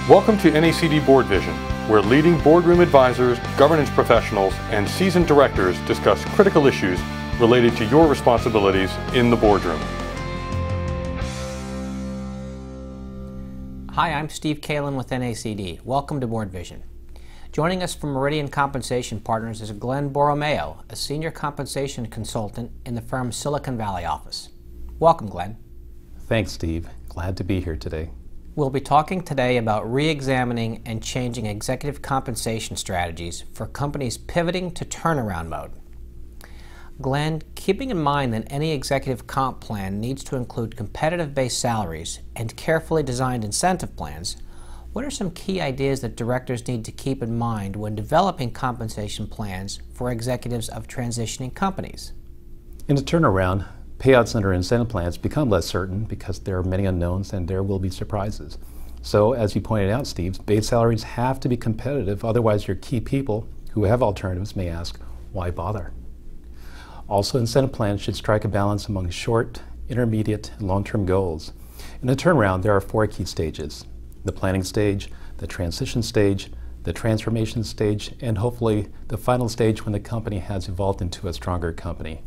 Welcome to NACD BoardVision, where leading boardroom advisors, governance professionals, and seasoned directors discuss critical issues related to your responsibilities in the boardroom. Hi, I'm Steve Kalan with NACD. Welcome to BoardVision. Joining us from Meridian Compensation Partners is Glenn Borromeo, a senior compensation consultant in the firm's Silicon Valley office. Welcome, Glenn. Thanks, Steve. Glad to be here today. We'll be talking today about re-examining and changing executive compensation strategies for companies pivoting to turnaround mode. Glenn, keeping in mind that any executive comp plan needs to include competitive base salaries and carefully designed incentive plans, what are some key ideas that directors need to keep in mind when developing compensation plans for executives of transitioning companies? In a turnaround, payouts under incentive plans become less certain because there are many unknowns and there will be surprises. So, as you pointed out, Steve, base salaries have to be competitive, otherwise your key people who have alternatives may ask, why bother? Also, incentive plans should strike a balance among short, intermediate, and long-term goals. In a turnaround, there are 4 key stages: the planning stage, the transition stage, the transformation stage, and hopefully the final stage when the company has evolved into a stronger company.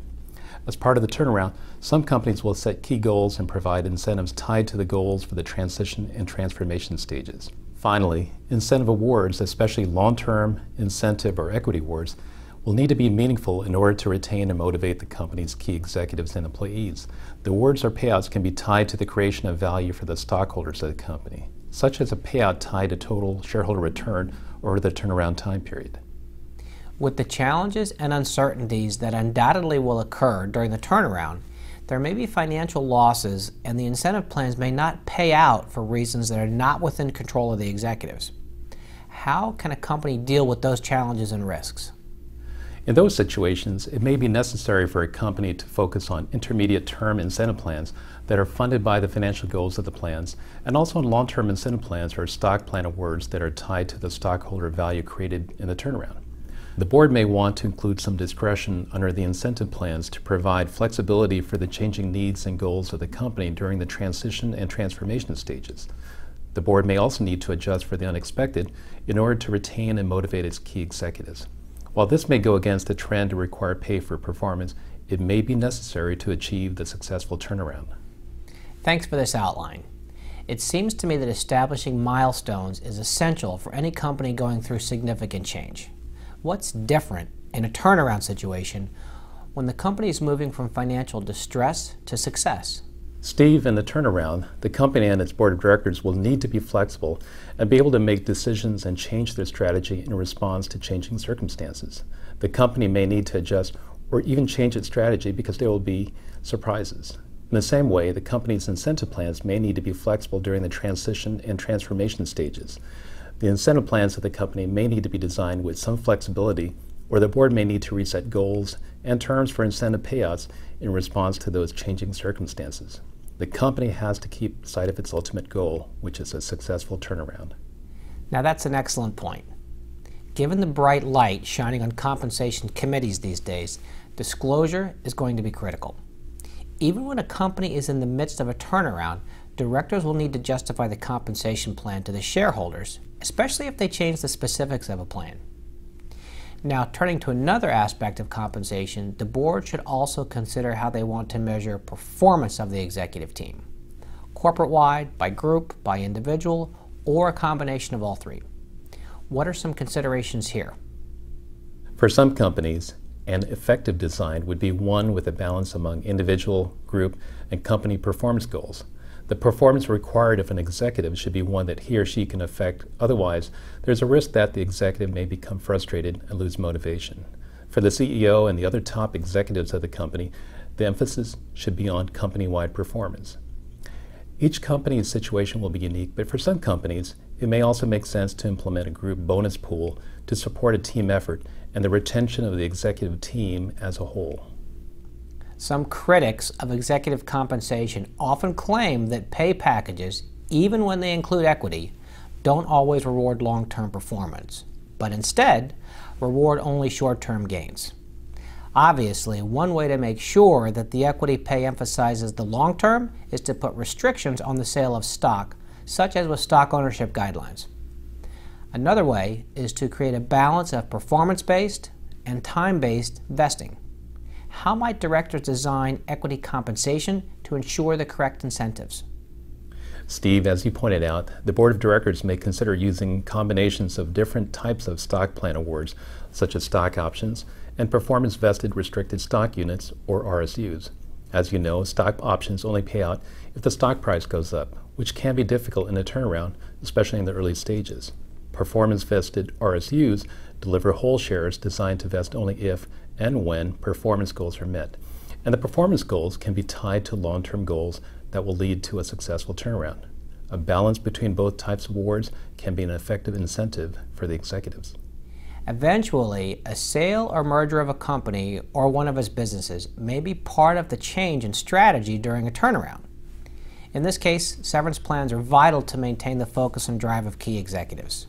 As part of the turnaround, some companies will set key goals and provide incentives tied to the goals for the transition and transformation stages. Finally, incentive awards, especially long-term incentive or equity awards, will need to be meaningful in order to retain and motivate the company's key executives and employees. The awards or payouts can be tied to the creation of value for the stockholders of the company, such as a payout tied to total shareholder return over the turnaround time period. With the challenges and uncertainties that undoubtedly will occur during the turnaround, there may be financial losses and the incentive plans may not pay out for reasons that are not within control of the executives. How can a company deal with those challenges and risks? In those situations, it may be necessary for a company to focus on intermediate-term incentive plans that are funded by the financial goals of the plans, and also on long-term incentive plans or stock plan awards that are tied to the stockholder value created in the turnaround. The board may want to include some discretion under the incentive plans to provide flexibility for the changing needs and goals of the company during the transition and transformation stages. The board may also need to adjust for the unexpected in order to retain and motivate its key executives. While this may go against the trend to require pay for performance, it may be necessary to achieve the successful turnaround. Thanks for this outline. It seems to me that establishing milestones is essential for any company going through significant change. What's different in a turnaround situation when the company is moving from financial distress to success? Steve, in the turnaround, the company and its board of directors will need to be flexible and be able to make decisions and change their strategy in response to changing circumstances. The company may need to adjust or even change its strategy because there will be surprises. In the same way, the company's incentive plans may need to be flexible during the transition and transformation stages. The incentive plans of the company may need to be designed with some flexibility, or the board may need to reset goals and terms for incentive payouts in response to those changing circumstances. The company has to keep sight of its ultimate goal, which is a successful turnaround. Now that's an excellent point. Given the bright light shining on compensation committees these days, disclosure is going to be critical. Even when a company is in the midst of a turnaround, directors will need to justify the compensation plan to the shareholders, especially if they change the specifics of a plan. Now, turning to another aspect of compensation, the board should also consider how they want to measure performance of the executive team, corporate-wide, by group, by individual, or a combination of all 3. What are some considerations here? For some companies, an effective design would be one with a balance among individual, group, and company performance goals. The performance required of an executive should be one that he or she can affect. Otherwise, there's a risk that the executive may become frustrated and lose motivation. For the CEO and the other top executives of the company, the emphasis should be on company-wide performance. Each company's situation will be unique, but for some companies, it may also make sense to implement a group bonus pool to support a team effort and the retention of the executive team as a whole. Some critics of executive compensation often claim that pay packages, even when they include equity, don't always reward long-term performance, but instead reward only short-term gains. Obviously, one way to make sure that the equity pay emphasizes the long term is to put restrictions on the sale of stock such as with stock ownership guidelines. Another way is to create a balance of performance-based and time-based vesting. How might directors design equity compensation to ensure the correct incentives? Steve, as you pointed out, the Board of Directors may consider using combinations of different types of stock plan awards, such as stock options and performance-vested restricted stock units, or RSUs. As you know, stock options only pay out if the stock price goes up, which can be difficult in a turnaround, especially in the early stages. Performance-vested RSUs deliver whole shares designed to vest only if and when performance goals are met. And the performance goals can be tied to long-term goals that will lead to a successful turnaround. A balance between both types of awards can be an effective incentive for the executives. Eventually, a sale or merger of a company or one of its businesses may be part of the change in strategy during a turnaround. In this case, severance plans are vital to maintain the focus and drive of key executives.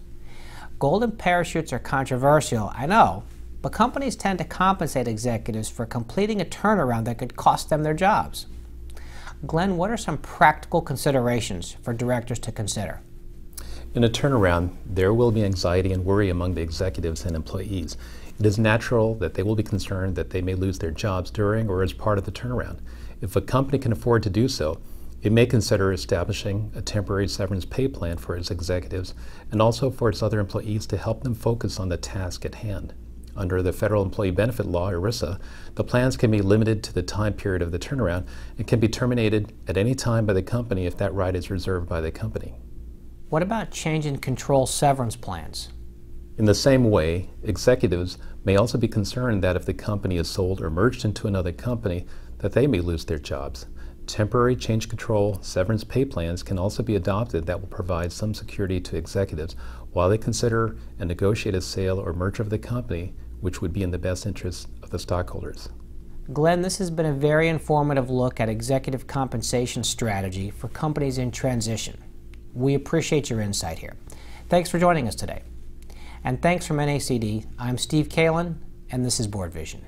Golden parachutes are controversial, I know, but companies tend to compensate executives for completing a turnaround that could cost them their jobs. Glenn, what are some practical considerations for directors to consider? In a turnaround, there will be anxiety and worry among the executives and employees. It is natural that they will be concerned that they may lose their jobs during or as part of the turnaround. If a company can afford to do so, it may consider establishing a temporary severance pay plan for its executives and also for its other employees to help them focus on the task at hand. Under the Federal Employee Benefit Law, ERISA, the plans can be limited to the time period of the turnaround and can be terminated at any time by the company if that right is reserved by the company. What about change in control severance plans? In the same way, executives may also be concerned that if the company is sold or merged into another company, that they may lose their jobs. Temporary change control severance pay plans can also be adopted that will provide some security to executives while they consider and negotiate a sale or merger of the company, which would be in the best interest of the stockholders. Glenn, this has been a very informative look at executive compensation strategy for companies in transition. We appreciate your insight here. Thanks for joining us today. And thanks from NACD. I'm Steve Kalan, and this is BoardVision.